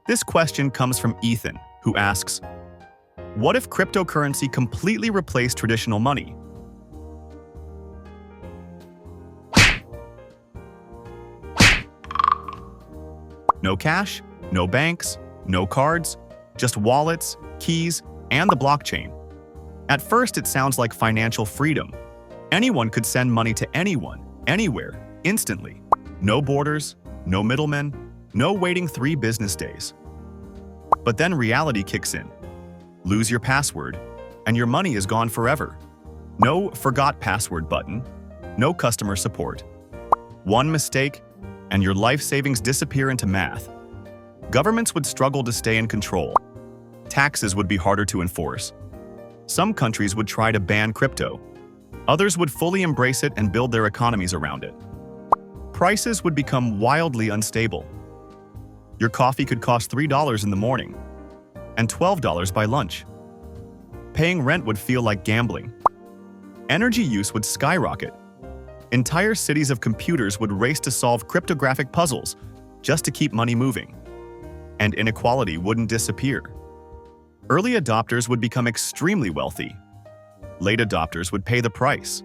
This question comes from Ethan, who asks, what if cryptocurrency completely replaced traditional money? No cash, no banks, no cards, just wallets, keys, and the blockchain. At first, it sounds like financial freedom. Anyone could send money to anyone, anywhere, instantly. No borders, no middlemen, no waiting 3 business days. But then reality kicks in. Lose your password, and your money is gone forever. No forgot password button, no customer support. One mistake, and your life savings disappear into math. Governments would struggle to stay in control. Taxes would be harder to enforce. Some countries would try to ban crypto. Others would fully embrace it and build their economies around it. Prices would become wildly unstable. Your coffee could cost $3 in the morning and $12 by lunch. Paying rent would feel like gambling. Energy use would skyrocket. Entire cities of computers would race to solve cryptographic puzzles just to keep money moving. And inequality wouldn't disappear. Early adopters would become extremely wealthy. Late adopters would pay the price.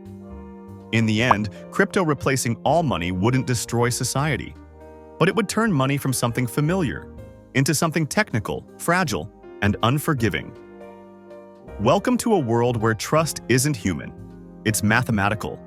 In the end, crypto replacing all money wouldn't destroy society, but it would turn money from something familiar into something technical, fragile, and unforgiving. Welcome to a world where trust isn't human, it's mathematical.